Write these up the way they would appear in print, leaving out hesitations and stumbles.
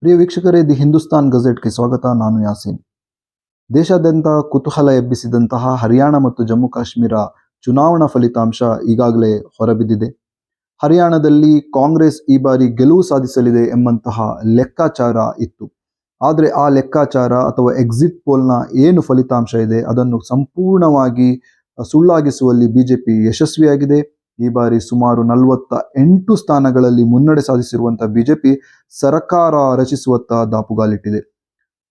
ಪ್ರಿಯ ವೀಕ್ಷಕರೇ, ದಿ ಹಿಂದೂಸ್ತಾನ್ ಗಜೆಟ್ಗೆ ಸ್ವಾಗತ. ನಾನು ಯಾಸೀನ್. ದೇಶಾದ್ಯಂತ ಕುತೂಹಲ ಎಬ್ಬಿಸಿದಂತಹ ಹರಿಯಾಣ ಮತ್ತು ಜಮ್ಮು ಕಾಶ್ಮೀರ ಚುನಾವಣಾ ಫಲಿತಾಂಶ ಈಗಾಗಲೇ ಹೊರಬಿದ್ದಿದೆ. ಹರಿಯಾಣದಲ್ಲಿ ಕಾಂಗ್ರೆಸ್ ಈ ಬಾರಿ ಗೆಲುವು ಸಾಧಿಸಲಿದೆ ಎಂಬಂತಹ ಲೆಕ್ಕಾಚಾರ ಇತ್ತು. ಆದರೆ ಆ ಲೆಕ್ಕಾಚಾರ ಅಥವಾ ಎಕ್ಸಿಟ್ ಪೋಲ್ನ ಏನು ಫಲಿತಾಂಶ ಇದೆ ಅದನ್ನು ಸಂಪೂರ್ಣವಾಗಿ ಸುಳ್ಳಾಗಿಸುವಲ್ಲಿ ಬಿಜೆಪಿ ಯಶಸ್ವಿಯಾಗಿದೆ. ಈ ಬಾರಿ ಸುಮಾರು 48 ಸ್ಥಾನಗಳಲ್ಲಿ ಮುನ್ನಡೆ ಸಾಧಿಸಿರುವಂತಹ ಬಿಜೆಪಿ ಸರ್ಕಾರ ರಚಿಸುವತ್ತ ದಾಪುಗಾಲಿಟ್ಟಿದೆ.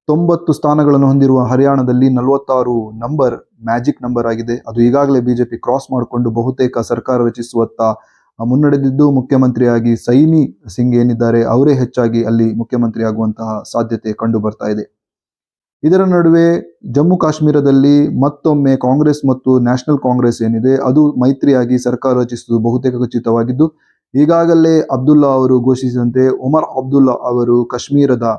90 ಸ್ಥಾನಗಳನ್ನು ಹೊಂದಿರುವ ಹರಿಯಾಣದಲ್ಲಿ 46 ನಂಬರ್ ಮ್ಯಾಜಿಕ್ ನಂಬರ್ ಆಗಿದೆ. ಅದು ಈಗಾಗಲೇ ಬಿಜೆಪಿ ಕ್ರಾಸ್ ಮಾಡಿಕೊಂಡು ಬಹುತೇಕ ಸರ್ಕಾರ ರಚಿಸುವತ್ತ ಮುನ್ನಡೆದಿದ್ದು, ಮುಖ್ಯಮಂತ್ರಿಯಾಗಿ ಸೈನಿ ಸಿಂಗ್ ಏನಿದ್ದಾರೆ ಅವರೇ ಹೆಚ್ಚಾಗಿ ಅಲ್ಲಿ ಮುಖ್ಯಮಂತ್ರಿ ಆಗುವಂತಹ ಸಾಧ್ಯತೆ ಕಂಡು ಬರ್ತಾ ಇದೆ. ಇದರ ನಡುವೆ ಜಮ್ಮು ಕಾಶ್ಮೀರದಲ್ಲಿ ಮತ್ತೊಮ್ಮೆ ಕಾಂಗ್ರೆಸ್ ಮತ್ತು ನ್ಯಾಷನಲ್ ಕಾಂಗ್ರೆಸ್ ಏನಿದೆ ಅದು ಮೈತ್ರಿಯಾಗಿ ಸರ್ಕಾರ ರಚಿಸುವುದು ಬಹುತೇಕ ಖಚಿತವಾಗಿದ್ದು, ಈಗಾಗಲೇ ಅಬ್ದುಲ್ಲಾ ಅವರು ಘೋಷಿಸಿದಂತೆ ಒಮರ್ ಅಬ್ದುಲ್ಲಾ ಅವರು ಕಾಶ್ಮೀರದ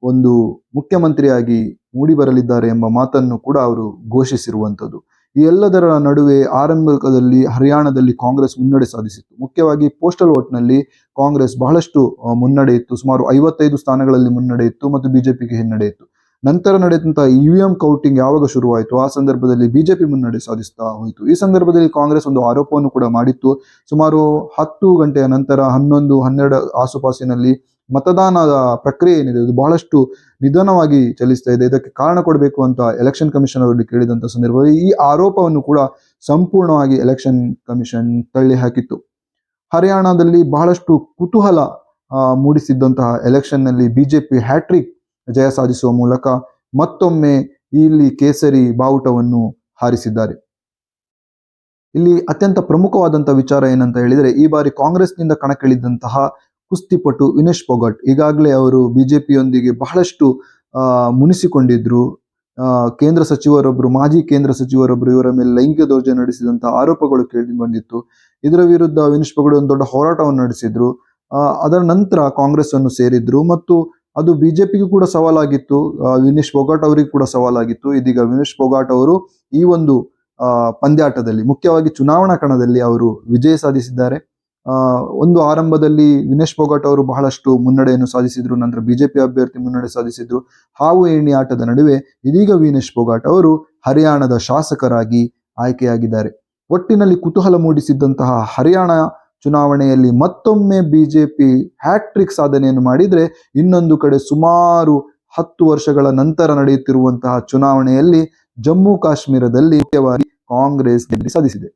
ಒಂದು ಮುಖ್ಯಮಂತ್ರಿಯಾಗಿ ಮೂಡಿ ಬರಲಿದ್ದಾರೆ ಎಂಬ ಮಾತನ್ನು ಕೂಡ ಅವರು ಘೋಷಿಸಿರುವಂಥದ್ದು. ಈ ಎಲ್ಲದರ ನಡುವೆ ಆರಂಭದಲ್ಲಿ ಹರಿಯಾಣದಲ್ಲಿ ಕಾಂಗ್ರೆಸ್ ಮುನ್ನಡೆ ಸಾಧಿಸಿತ್ತು. ಮುಖ್ಯವಾಗಿ ಪೋಸ್ಟಲ್ ವೋಟ್ನಲ್ಲಿ ಕಾಂಗ್ರೆಸ್ ಬಹಳಷ್ಟು ಮುನ್ನಡೆ ಇತ್ತು. ಸುಮಾರು 55 ಸ್ಥಾನಗಳಲ್ಲಿ ಮುನ್ನಡೆ ಇತ್ತು ಮತ್ತು ಬಿಜೆಪಿಗೆ ಹಿನ್ನಡೆ ಇತ್ತು. ನಂತರ ನಡೆದಂತಹ EVM ಕೌಂಟಿಂಗ್ ಯಾವಾಗ ಶುರುವಾಯಿತು ಆ ಸಂದರ್ಭದಲ್ಲಿ ಬಿಜೆಪಿ ಮುನ್ನಡೆ ಸಾಧಿಸ್ತಾ ಹೋಯಿತು. ಈ ಸಂದರ್ಭದಲ್ಲಿ ಕಾಂಗ್ರೆಸ್ ಒಂದು ಆರೋಪವನ್ನು ಕೂಡ ಮಾಡಿತ್ತು. ಸುಮಾರು 10 ಗಂಟೆಯ ನಂತರ 11-12 ಆಸುಪಾಸಿನಲ್ಲಿ ಮತದಾನದ ಪ್ರಕ್ರಿಯೆ ಏನಿದೆ ಅದು ಬಹಳಷ್ಟು ನಿಧಾನವಾಗಿ ಚಲಿಸ್ತಾ ಇದೆ. ಇದಕ್ಕೆ ಕಾರಣ ಕೊಡಬೇಕು ಅಂತ ಎಲೆಕ್ಷನ್ ಕಮಿಷನ್ ಅವರಲ್ಲಿ ಕೇಳಿದಂಥ ಸಂದರ್ಭದಲ್ಲಿ ಈ ಆರೋಪವನ್ನು ಕೂಡ ಸಂಪೂರ್ಣವಾಗಿ ಎಲೆಕ್ಷನ್ ಕಮಿಷನ್ ತಳ್ಳಿ ಹಾಕಿತ್ತು. ಹರಿಯಾಣದಲ್ಲಿ ಬಹಳಷ್ಟು ಕುತೂಹಲ ಮೂಡಿಸಿದ್ದಂತಹ ಎಲೆಕ್ಷನ್ ನಲ್ಲಿ ಬಿಜೆಪಿ ಹ್ಯಾಟ್ರಿಕ್ ಜಯ ಸಾಧಿಸುವ ಮೂಲಕ ಮತ್ತೊಮ್ಮೆ ಇಲ್ಲಿ ಕೇಸರಿ ಬಾವುಟವನ್ನು ಹಾರಿಸಿದ್ದಾರೆ. ಇಲ್ಲಿ ಅತ್ಯಂತ ಪ್ರಮುಖವಾದಂತಹ ವಿಚಾರ ಏನಂತ ಹೇಳಿದರೆ, ಈ ಬಾರಿ ಕಾಂಗ್ರೆಸ್ನಿಂದ ಕಣಕ್ಕಿಳಿದಂತಹ ಕುಸ್ತಿಪಟು ವಿನೇಶ್ ಫೋಗಟ್ ಈಗಾಗಲೇ ಅವರು ಬಿಜೆಪಿಯೊಂದಿಗೆ ಬಹಳಷ್ಟು ಮುನಿಸಿಕೊಂಡಿದ್ರು. ಕೇಂದ್ರ ಸಚಿವರೊಬ್ಬರು, ಮಾಜಿ ಕೇಂದ್ರ ಸಚಿವರೊಬ್ಬರು ಇವರ ಮೇಲೆ ಲೈಂಗಿಕ ದೌರ್ಜನ್ಯ ನಡೆಸಿದಂತಹ ಆರೋಪಗಳು ಕೇಳಿ ಬಂದಿತ್ತು. ಇದರ ವಿರುದ್ಧ ವಿನೇಶ್ ಫೋಗಟ್ ಒಂದು ದೊಡ್ಡ ಹೋರಾಟವನ್ನು ನಡೆಸಿದ್ರು. ಅದರ ನಂತರ ಕಾಂಗ್ರೆಸ್ ಅನ್ನು ಸೇರಿದ್ರು ಮತ್ತು ಅದು ಬಿಜೆಪಿಗೂ ಕೂಡ ಸವಾಲಾಗಿತ್ತು, ವಿನೇಶ್ ಫೋಗಟ್ ಅವರಿಗೂ ಕೂಡ ಸವಾಲಾಗಿತ್ತು. ಇದೀಗ ವಿನೇಶ್ ಫೋಗಟ್ ಅವರು ಈ ಒಂದು ಪಂದ್ಯಾಟದಲ್ಲಿ ಮುಖ್ಯವಾಗಿ ಚುನಾವಣಾ ಕಣದಲ್ಲಿ ಅವರು ವಿಜಯ ಸಾಧಿಸಿದ್ದಾರೆ. ಒಂದು ಆರಂಭದಲ್ಲಿ ವಿನೇಶ್ ಫೋಗಟ್ ಅವರು ಬಹಳಷ್ಟು ಮುನ್ನಡೆಯನ್ನು ಸಾಧಿಸಿದ್ರು, ನಂತರ ಬಿಜೆಪಿ ಅಭ್ಯರ್ಥಿ ಮುನ್ನಡೆ ಸಾಧಿಸಿದ್ರು. ಹಾವು ಏಣಿ ಆಟದ ನಡುವೆ ಇದೀಗ ವಿನೇಶ್ ಫೋಗಟ್ ಅವರು ಹರಿಯಾಣದ ಶಾಸಕರಾಗಿ ಆಯ್ಕೆಯಾಗಿದ್ದಾರೆ. ಒಟ್ಟಿನಲ್ಲಿ ಕುತೂಹಲ ಮೂಡಿಸಿದ್ದಂತಹ ಹರಿಯಾಣ ಚುನಾವಣೆಯಲ್ಲಿ ಮತ್ತೊಮ್ಮೆ ಬಿಜೆಪಿ ಹ್ಯಾಟ್ರಿಕ್ ಸಾಧನೆಯನ್ನು ಮಾಡಿದ್ರೆ, ಇನ್ನೊಂದು ಕಡೆ ಸುಮಾರು 10 ವರ್ಷಗಳ ನಂತರ ನಡೆಯುತ್ತಿರುವಂತಹ ಚುನಾವಣೆಯಲ್ಲಿ ಜಮ್ಮು ಕಾಶ್ಮೀರದಲ್ಲಿ ಮುಖ್ಯವಾಗಿ ಕಾಂಗ್ರೆಸ್ ಗೆದ್ದು ಸಾಧಿಸಿದೆ.